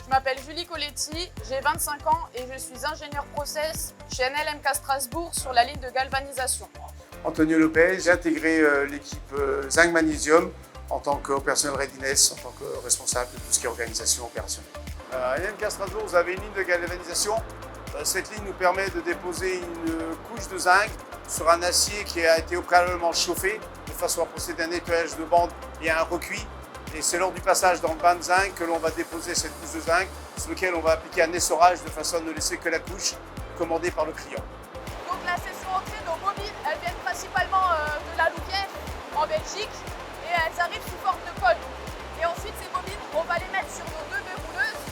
Je m'appelle Julie Coletti, j'ai 25 ans et je suis ingénieur process chez NLMK Strasbourg sur la ligne de galvanisation. Antonio Lopez, j'ai intégré l'équipe Zinc Magnesium en tant qu'opérationnel readiness, en tant que responsable de tout ce qui est organisation opérationnelle. À NLMK Strasbourg, vous avez une ligne de galvanisation. Cette ligne nous permet de déposer une couche de zinc sur un acier qui a été préalablement chauffé de façon à procéder à un nettoyage de bande et à un recuit. Et c'est lors du passage dans le bain de zinc que l'on va déposer cette couche de zinc sur laquelle on va appliquer un essorage de façon à ne laisser que la couche commandée par le client. Donc la session entrée, nos bobines, elles viennent principalement de la Louvière en Belgique et elles arrivent sous forme de colle. Et ensuite ces bobines, on va les mettre sur nos deux dérouleuses.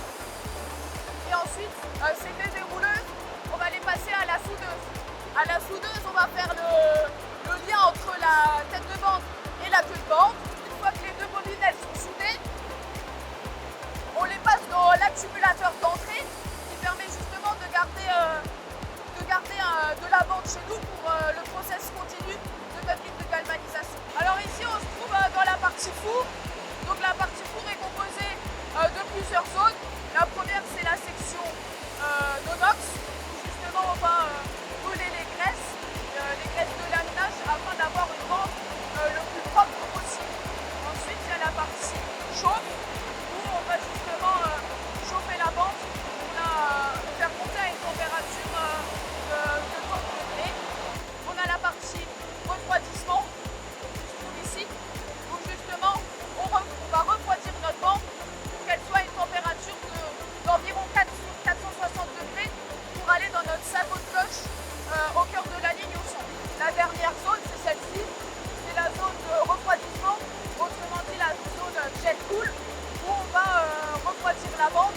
Et ensuite ces deux dérouleuses, on va les passer à la soudeuse. À la soudeuse, on va faire le lien entre la tête de bande et la queue de bande. Une fois que les deux bobines elles sont soudées, on les passe dans l'accumulateur d'entrée qui permet justement de garder de la bande chez nous pour le process continu de notre ligne de galvanisation. Alors ici on se trouve dans la partie four. Donc la partie four est composée de plusieurs zones. La première c'est la section Nonox où justement on va brûler les graisses de laminage afin d'avoir une bande le plus propre possible. Ensuite il y a la partie chauffe où on va justement chauffer la bande pour la faire monter à une température de 30 degrés. On a la partie refroidissement, qui se trouve ici, où justement on va refroidir notre bande pour qu'elle soit à une température d'environ 460 degrés pour aller dans notre sabot de cloche au cœur de la ligne au centre. La dernière zone, c'est celle-ci, c'est la zone de refroidissement, autrement dit la zone jet cool, où on va refroidir la bande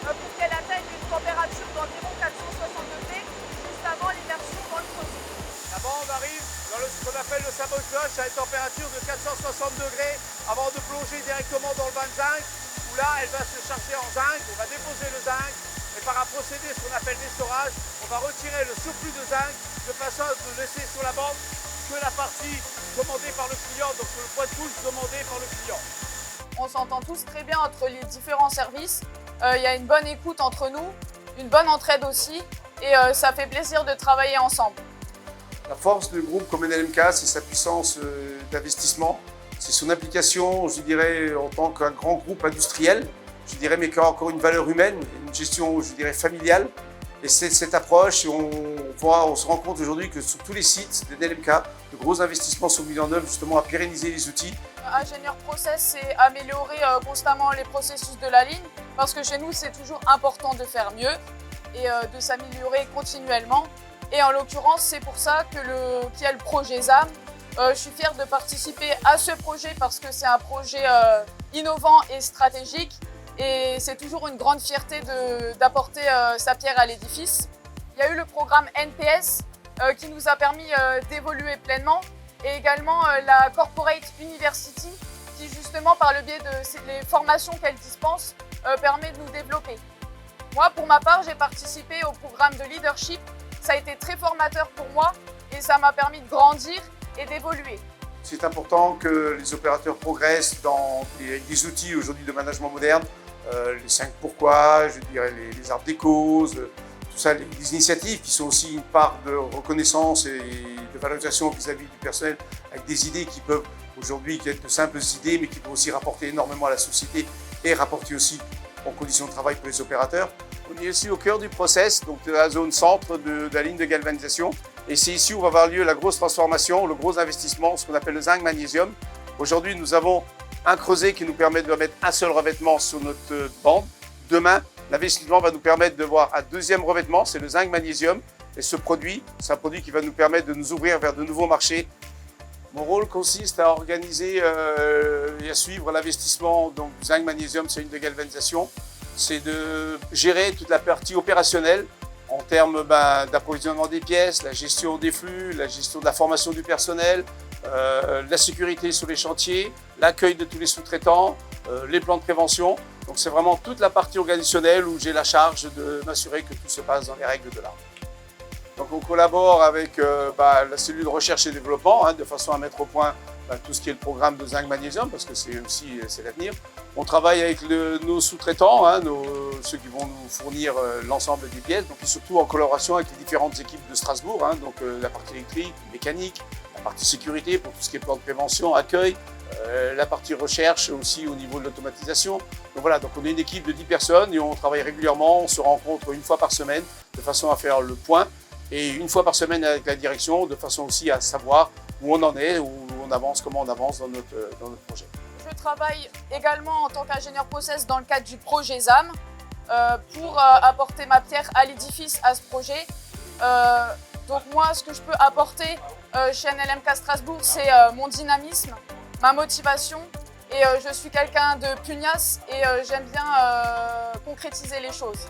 pour qu'elle atteigne une température d'environ 460 degrés juste avant l'immersion dans le creuset. La bande arrive dans ce qu'on appelle le sabot de cloche à une température de 460 degrés avant de plonger directement dans le bain de zinc où là elle va se charger en zinc, on va déposer le zinc et par un procédé ce qu'on appelle l'essorage, on va retirer le surplus de zinc de façon à ne laisser sur la bande que la partie commandée par le client, donc le poids de couche demandé par le client. On s'entend tous très bien entre les différents services. Il y a une bonne écoute entre nous, une bonne entraide aussi et ça fait plaisir de travailler ensemble. La force du groupe comme NLMK, c'est sa puissance d'investissement, c'est son implication, je dirais, en tant qu'un grand groupe industriel, je dirais, mais qui a encore une valeur humaine, une gestion, je dirais, familiale. Et c'est cette approche, on se rend compte aujourd'hui que sur tous les sites de NLMK, de gros investissements sont mis en œuvre justement à pérenniser les outils. Ingénieur process, c'est améliorer constamment les processus de la ligne parce que chez nous, c'est toujours important de faire mieux et de s'améliorer continuellement. Et en l'occurrence, c'est pour ça qu'il y a le projet ZAM. Je suis fière de participer à ce projet parce que c'est un projet innovant et stratégique. Et c'est toujours une grande fierté d'apporter sa pierre à l'édifice. Il y a eu le programme NPS qui nous a permis d'évoluer pleinement et également la Corporate University qui justement par le biais des formations qu'elle dispense permet de nous développer. Moi pour ma part j'ai participé au programme de leadership, ça a été très formateur pour moi et ça m'a permis de grandir et d'évoluer. C'est important que les opérateurs progressent dans des outils aujourd'hui de management moderne, les 5 pourquoi, je dirais les arbres des causes, tout ça, les initiatives qui sont aussi une part de reconnaissance et de valorisation vis-à-vis du personnel avec des idées qui peuvent aujourd'hui être de simples idées mais qui peuvent aussi rapporter énormément à la société et rapporter aussi en conditions de travail pour les opérateurs. On est ici au cœur du process, donc de la zone centre de la ligne de galvanisation. Et c'est ici où va avoir lieu la grosse transformation, le gros investissement, ce qu'on appelle le zinc magnésium. Aujourd'hui, nous avons un creuset qui nous permet de mettre un seul revêtement sur notre bande. Demain, l'investissement va nous permettre de voir un deuxième revêtement, c'est le zinc magnésium. Et ce produit, c'est un produit qui va nous permettre de nous ouvrir vers de nouveaux marchés. Mon rôle consiste à organiser et à suivre l'investissement du zinc magnésium sur une de galvanisation. C'est de gérer toute la partie opérationnelle en termes d'approvisionnement des pièces, la gestion des flux, la gestion de la formation du personnel, la sécurité sur les chantiers, l'accueil de tous les sous-traitants, les plans de prévention. Donc c'est vraiment toute la partie organisationnelle où j'ai la charge de m'assurer que tout se passe dans les règles de l'art. Donc on collabore avec la cellule de recherche et développement de façon à mettre au point tout ce qui est le programme de zinc magnésium, parce que c'est aussi l'avenir. On travaille avec nos sous-traitants, hein, ceux qui vont nous fournir l'ensemble des pièces, donc, et surtout en collaboration avec les différentes équipes de Strasbourg, hein, donc la partie électrique, mécanique, la partie sécurité pour tout ce qui est plan de prévention, accueil, la partie recherche aussi au niveau de l'automatisation. Donc voilà, donc on est une équipe de 10 personnes et on travaille régulièrement, on se rencontre une fois par semaine de façon à faire le point et une fois par semaine avec la direction de façon aussi à savoir où on en est, où on avance, comment on avance dans notre projet. Je travaille également en tant qu'ingénieur process dans le cadre du projet ZAM pour apporter ma pierre à l'édifice, à ce projet. Donc moi, ce que je peux apporter chez NLMK Strasbourg, c'est mon dynamisme, ma motivation et je suis quelqu'un de pugnace et j'aime bien concrétiser les choses.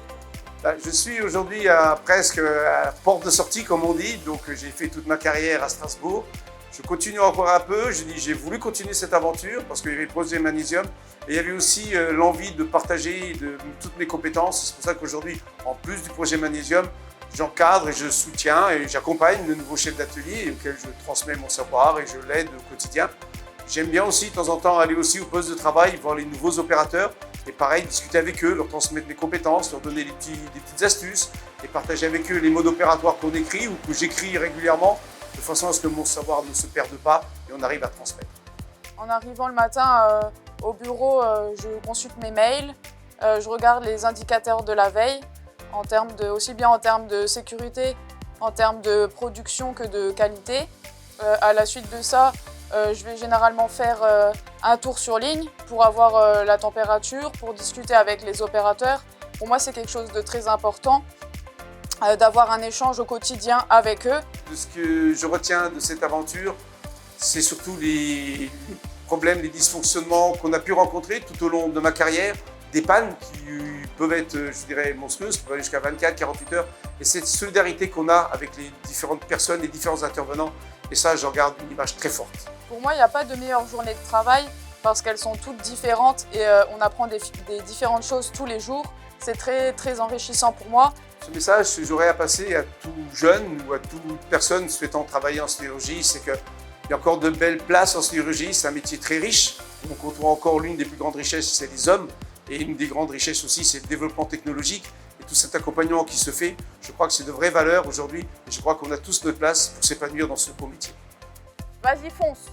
Je suis aujourd'hui presque à la porte de sortie, comme on dit, donc j'ai fait toute ma carrière à Strasbourg. Je continue encore un peu, j'ai voulu continuer cette aventure parce qu'il y avait le projet Magnésium et il y avait aussi l'envie de partager toutes mes compétences. C'est pour ça qu'aujourd'hui, en plus du projet Magnésium, j'encadre et je soutiens et j'accompagne le nouveau chef d'atelier auquel je transmets mon savoir et je l'aide au quotidien. J'aime bien aussi de temps en temps aller aussi au poste de travail, voir les nouveaux opérateurs et pareil, discuter avec eux, leur transmettre mes compétences, leur donner des petites astuces et partager avec eux les modes opératoires qu'on écrit ou que j'écris régulièrement de façon à ce que mon savoir ne se perde pas et on arrive à transmettre. En arrivant le matin au bureau, je consulte mes mails, je regarde les indicateurs de la veille, aussi bien en termes de sécurité, en termes de production que de qualité. À la suite de ça, je vais généralement faire un tour sur ligne pour avoir la température, pour discuter avec les opérateurs. Pour moi, c'est quelque chose de très important d'avoir un échange au quotidien avec eux. De ce que je retiens de cette aventure, c'est surtout les problèmes, les dysfonctionnements qu'on a pu rencontrer tout au long de ma carrière, des pannes qui peuvent être, je dirais, monstrueuses, qui peuvent aller jusqu'à 24, 48 heures, et cette solidarité qu'on a avec les différentes personnes, les différents intervenants, et ça, j'en garde une image très forte. Pour moi, il n'y a pas de meilleure journée de travail parce qu'elles sont toutes différentes et on apprend des différentes choses tous les jours. C'est très, très enrichissant pour moi. Ce message que j'aurais à passer à tout jeune ou à toute personne souhaitant travailler en sidérurgie, c'est qu'il y a encore de belles places en sidérurgie. C'est un métier très riche. Donc on trouve encore l'une des plus grandes richesses, c'est les hommes. Et une des grandes richesses aussi, c'est le développement technologique. Et tout cet accompagnement qui se fait, je crois que c'est de vraies valeurs aujourd'hui. Et je crois qu'on a tous notre place pour s'épanouir dans ce beau métier. Vas-y, fonce!